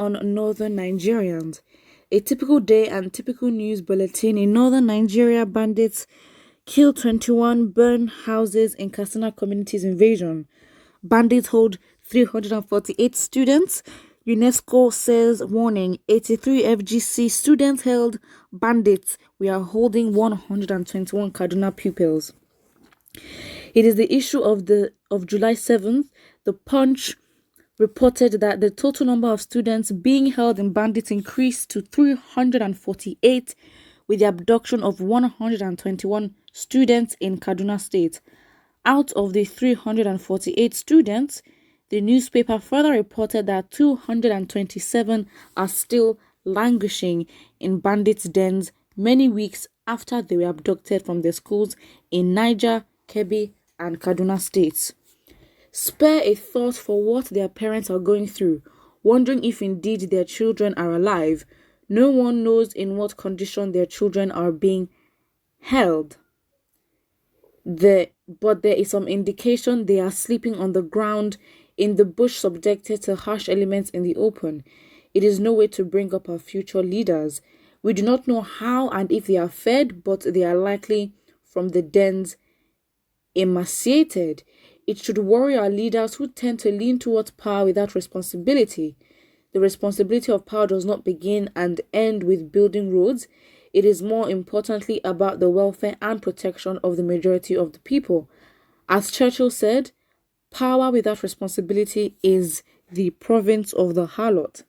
on northern Nigerians. A typical day and typical news bulletin in northern Nigeria: bandits kill 21, burn houses in Katsina communities invasion. Bandits hold 348 students. UNESCO says warning: 83 FGC students held. Bandits: we are holding 121 Kaduna pupils. It is the issue of July 7th. The Punch reported that the total number of students being held in bandits increased to 348 with the abduction of 121 students in Kaduna State. Out of the 348 students, the newspaper further reported that 227 are still languishing in bandits' dens many weeks after they were abducted from their schools in Niger, Kebbi, and Kaduna states. Spare a thought for what their parents are going through, wondering if indeed their children are alive. No one knows in what condition their children are being held. But there is some indication they are sleeping on the ground in the bush, subjected to harsh elements in the open. It is no way to bring up our future leaders. We do not know how and if they are fed, but they are likely from the dens emaciated. It should worry our leaders who tend to lean towards power without responsibility. The responsibility of power does not begin and end with building roads. It is more importantly about the welfare and protection of the majority of the people. As Churchill said, power without responsibility is the province of the harlot.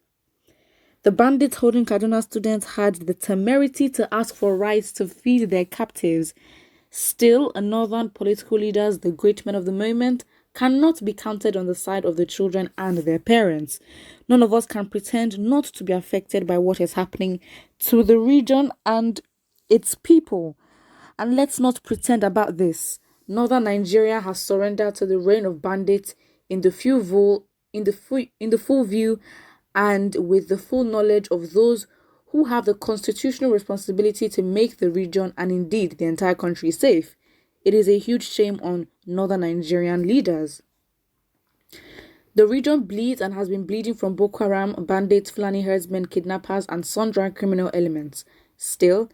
The bandits holding Kaduna students had the temerity to ask for rights to feed their captives. Still, northern political leaders, the great men of the moment, cannot be counted on the side of the children and their parents. None of us can pretend not to be affected by what is happening to the region and its people. And let's not pretend about this. Northern Nigeria has surrendered to the reign of bandits in the full view and with the full knowledge of those who have the constitutional responsibility to make the region and indeed the entire country safe. It is a huge shame on northern Nigerian leaders. The region bleeds and has been bleeding from Boko Haram, bandits, Fulani herdsmen, kidnappers, and sundry criminal elements. Still,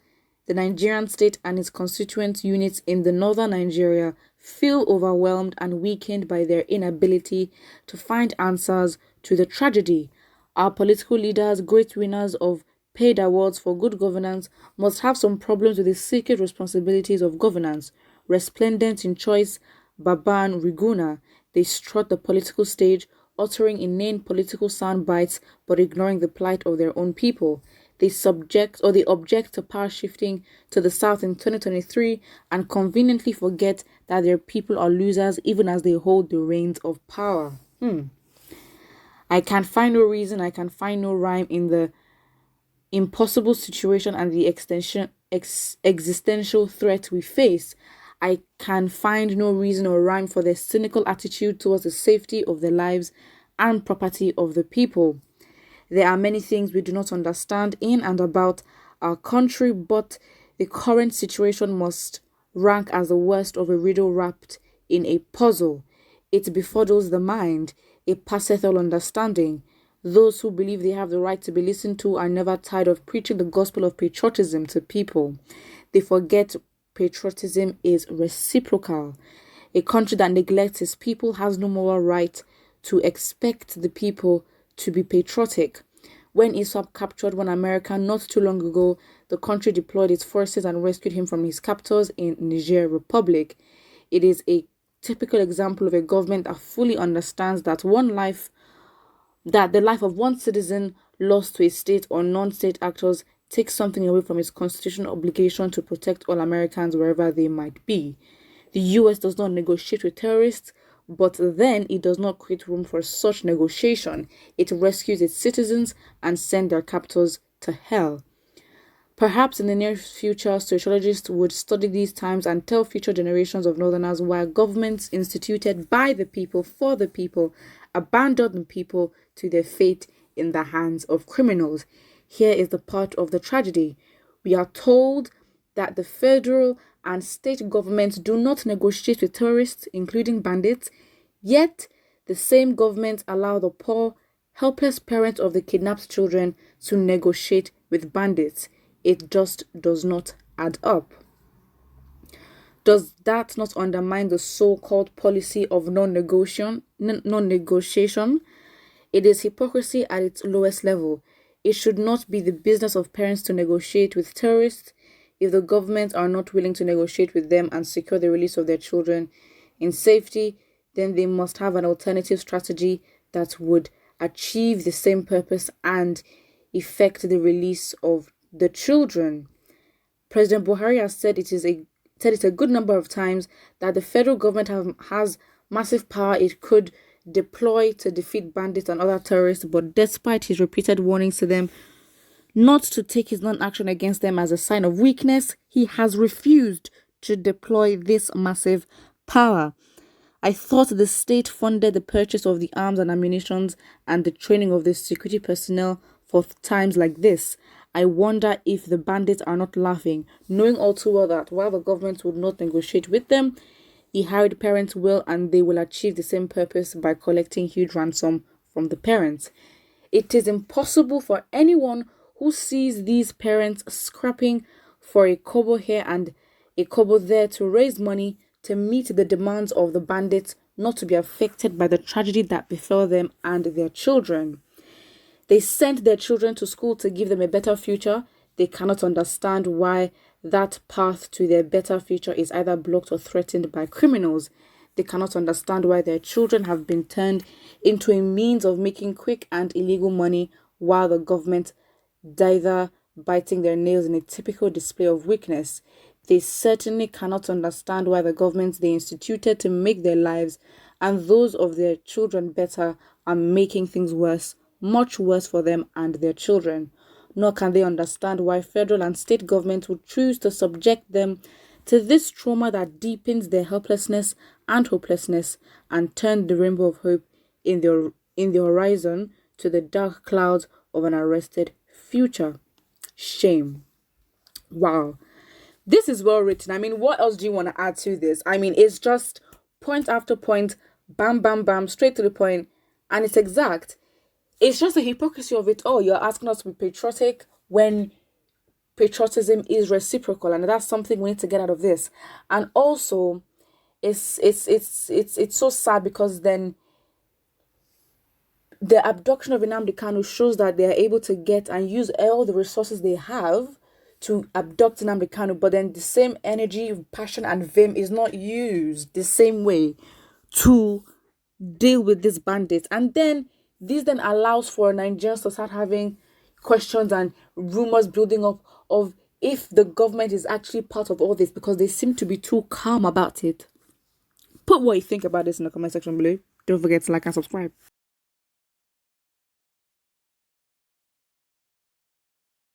the Nigerian state and its constituent units in the northern Nigeria feel overwhelmed and weakened by their inability to find answers to the tragedy. Our political leaders, great winners of paid awards for good governance, must have some problems with the secret responsibilities of governance. Resplendent in choice, Baba and Riguna, they strut the political stage, uttering inane political sound bites but ignoring the plight of their own people. They object to power shifting to the south in 2023 and conveniently forget that their people are losers even as they hold the reins of power. I can find no reason, I can find no rhyme in the impossible situation and the existential threat we face. I can find no reason or rhyme for their cynical attitude towards the safety of the lives and property of the people. There are many things we do not understand in and about our country, but the current situation must rank as the worst of a riddle wrapped in a puzzle. It befuddles the mind, it passeth all understanding. Those who believe they have the right to be listened to are never tired of preaching the gospel of patriotism to people. They forget patriotism is reciprocal. A country that neglects its people has no moral right to expect the people to be patriotic. When ISWAP captured one American not too long ago, the country deployed its forces and rescued him from his captors in Niger Republic. It is a typical example of a government that fully understands that the life of one citizen lost to a state or non-state actors takes something away from its constitutional obligation to protect all Americans wherever they might be. The US does not negotiate with terrorists, but then it does not create room for such negotiation. It rescues its citizens and sends their captors to hell. Perhaps in the near future, sociologists would study these times and tell future generations of Northerners why governments instituted by the people, for the people, abandoned the people to their fate in the hands of criminals. Here is the part of the tragedy. We are told that the federal and state governments do not negotiate with terrorists, including bandits, yet the same governments allow the poor, helpless parents of the kidnapped children to negotiate with bandits. It just does not add up. Does that not undermine the so-called policy of non-negotiation? It is hypocrisy at its lowest level. It should not be the business of parents to negotiate with terrorists. If the government are not willing to negotiate with them and secure the release of their children in safety, then they must have an alternative strategy that would achieve the same purpose and effect the release of the children. President Buhari has said it a good number of times that the federal government has massive power it could deploy to defeat bandits and other terrorists, but despite his repeated warnings to them not to take his non-action against them as a sign of weakness, he has refused to deploy this massive power. I thought the state funded the purchase of the arms and ammunition and the training of the security personnel for times like this. I wonder if the bandits are not laughing, knowing all too well that while the government would not negotiate with them, the harried parents will, and they will achieve the same purpose by collecting huge ransom from the parents. It is impossible for anyone who sees these parents scrapping for a kobo here and a kobo there to raise money to meet the demands of the bandits not to be affected by the tragedy that befell them and their children. They sent their children to school to give them a better future. They cannot understand why that path to their better future is either blocked or threatened by criminals. They cannot understand why their children have been turned into a means of making quick and illegal money while the government either biting their nails in a typical display of weakness. They certainly cannot understand why the governments they instituted to make their lives and those of their children better are making things worse, much worse for them and their children. Nor can they understand why federal and state governments would choose to subject them to this trauma that deepens their helplessness and hopelessness and turn the rainbow of hope in the horizon to the dark clouds of an arrested future. Shame. Wow. This is well written. I mean, what else do you want to add to this? I mean, it's just point after point, bam, bam, bam, straight to the point, and it's exact. It's just the hypocrisy of it all. You're asking us to be patriotic when patriotism is reciprocal, and that's something we need to get out of this. And also, it's so sad because then the abduction of Nnamdi Kanu shows that they are able to get and use all the resources they have to abduct Nnamdi Kanu, but then the same energy, passion, and vim is not used the same way to deal with these bandits. And then this then allows for Nigerians to start having questions and rumors building up of if the government is actually part of all this because they seem to be too calm about it. Put what you think about this in the comment section below. Don't forget to like and subscribe.